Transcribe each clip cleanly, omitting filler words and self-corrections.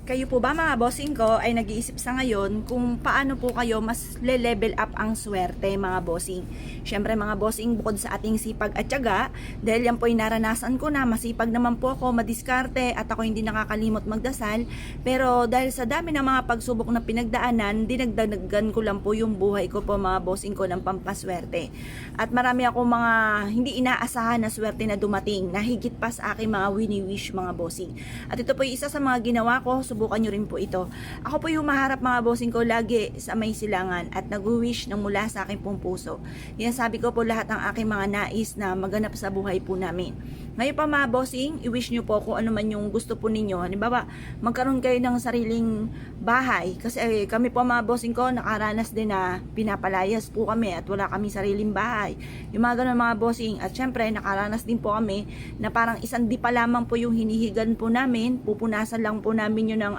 Kayo po ba mga bossing ko ay nag-iisip sa ngayon kung paano po kayo mas le-level up ang swerte mga bossing? Syempre mga bossing, bukod sa ating sipag at tiyaga, dahil yan po ay naranasan ko na, masipag naman po ako, madiskarte at ako hindi nakakalimot magdasal, pero dahil sa dami ng mga pagsubok na pinagdaanan, dinagdagan ko lang po yung buhay ko po mga bossing ko ng pampaswerte. At marami akong mga hindi inaasahan na swerte na dumating, na higit pa sa aking mga wini-wish mga bossing. At ito po yung isa sa mga ginawa ko, subukan nyo rin po ito. Ako po yung maharap mga bossing ko lagi sa may silangan at nag-wish ng mula sa aking pong puso. Yan sabi ko po lahat ng aking mga nais na maganap sa buhay po namin. Ngayon pa mga bossing, i-wish nyo po kung ano man yung gusto po ninyo. Halimbawa, magkaroon kayo ng sariling bahay. Kasi kami po mga bossing ko, nakaranas din na pinapalayas po kami at wala kami sariling bahay. Yung mga ganun mga bossing. At syempre, nakaranas din po kami na parang isang di pa lamang po yung hinihigan po namin. Pupunasan lang po namin yun ng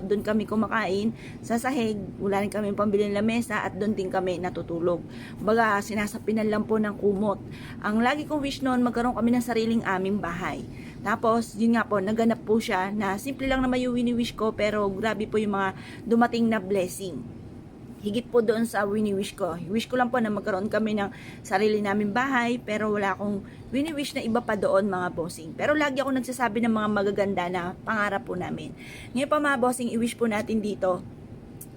doon kami kumakain sa sahig. Wala rin kami pambili ng lamesa at doon din kami natutulog. Baga, sinasapinan lang po ng kumot. Ang lagi kong wish noon, magkaroon kami ng sariling aming bahay. Tapos, yun nga po, naganap po siya na simple lang naman yung wini-wish ko pero grabe po yung mga dumating na blessing. Higit po doon sa wini-wish ko. Wish ko lang po na magkaroon kami ng sarili namin bahay pero wala akong wini-wish na iba pa doon mga bossing. Pero lagi ako nagsasabi ng mga magaganda na pangarap po namin. Ngayon pa mga bossing, i-wish po natin dito.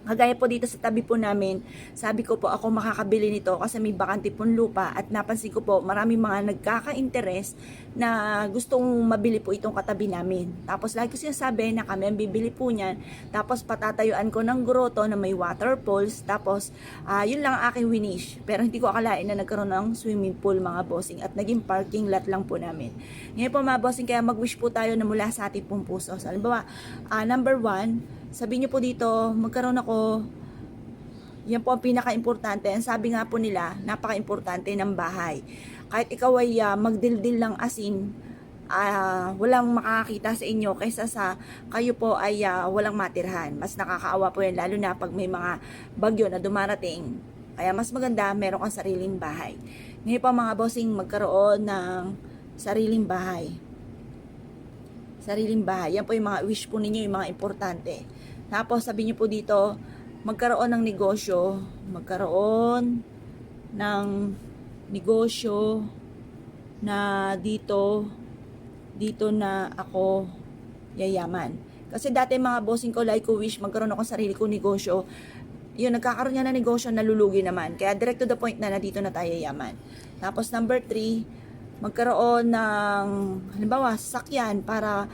Kagaya po dito sa tabi po namin, sabi ko po ako makakabili nito kasi may bakante pong lupa at napansin ko po maraming mga nagkaka-interest na gustong mabili po itong katabi namin. Tapos lagi ko sinasabi na kami ang bibili po niyan. Tapos patatayuan ko ng groto na may waterfalls. Tapos yun lang ang aking winish. Pero hindi ko akalain na nagkaroon ng swimming pool mga bossing at naging parking lot lang po namin. Ngayon po mga bossing, kaya mag-wish po tayo na mula sa ating pong puso. So, halimbawa, number 1, sabi niyo po dito, magkaroon ako, yan po ang pinaka-importante. Ang sabi nga po nila, napaka-importante ng bahay. Kahit ikaw ay magdildil ng asin, walang makakakita sa inyo kaysa sa kayo po ay walang matirhan. Mas nakakaawa po yan, lalo na pag may mga bagyo na dumarating. Kaya mas maganda, meron kang sariling bahay. Ngayon pa mga bossing, magkaroon ng sariling bahay. Sariling bahay. Yan po yung mga wish po ninyo, yung mga importante. Tapos sabi niyo po dito, magkaroon ng negosyo, magkaroon ng negosyo na dito na ako yayaman. Kasi dati mga bossing ko, like ko wish, magkaroon ako ng sarili kong negosyo. Yun, nagkakaroon niya ng negosyo, nalulugi naman. Kaya direct to the point na dito na tayo yayaman. Tapos number 3, magkaroon ng, halimbawa, sasakyan para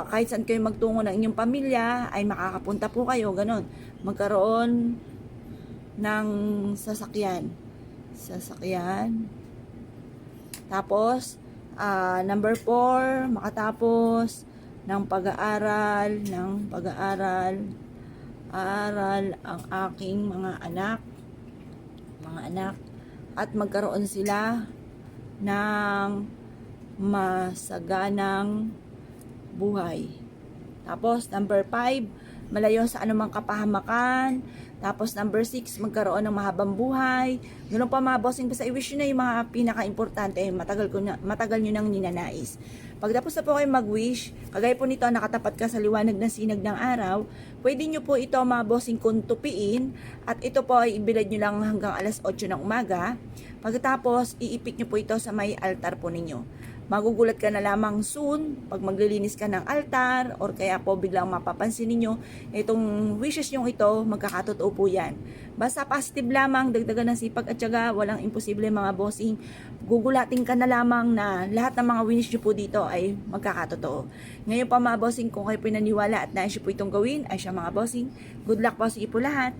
kahit saan kayo magtungo ng inyong pamilya ay makakapunta po kayo, ganon. Magkaroon ng sasakyan. Tapos number 4, makatapos ng pag-aaral ang aking mga anak at magkaroon sila ng masaganang buhay. Tapos number 5, malayo sa anumang kapahamakan. Tapos number 6, magkaroon ng mahabang buhay. Ganun pa mga bossing, basta i-wish nyo na yung mga pinaka-importante, matagal nyo nang ninanais. Pagtapos na po kayo mag-wish, kagaya po nito, nakatapat ka sa liwanag ng sinag ng araw, pwede nyo po ito mga bossing kuntupiin, at ito po ay ibilad nyo lang hanggang alas 8 ng umaga. Pagkatapos, iipit nyo po ito sa may altar po ninyo. Magugulat ka na lamang soon pag maglilinis ka ng altar or kaya po biglang mapapansin ninyo itong wishes nyo ito, magkakatotoo po yan. Basta positive lamang, dagdagan ng sipag at tiyaga, walang imposible mga bossing. Gugulatin ka na lamang na lahat ng mga wish nyo po dito ay magkakatotoo. Ngayon pa mga bossing, kung kayo pinaniwala at nais nyo po itong gawin, ay siya mga bossing. Good luck po sa po lahat.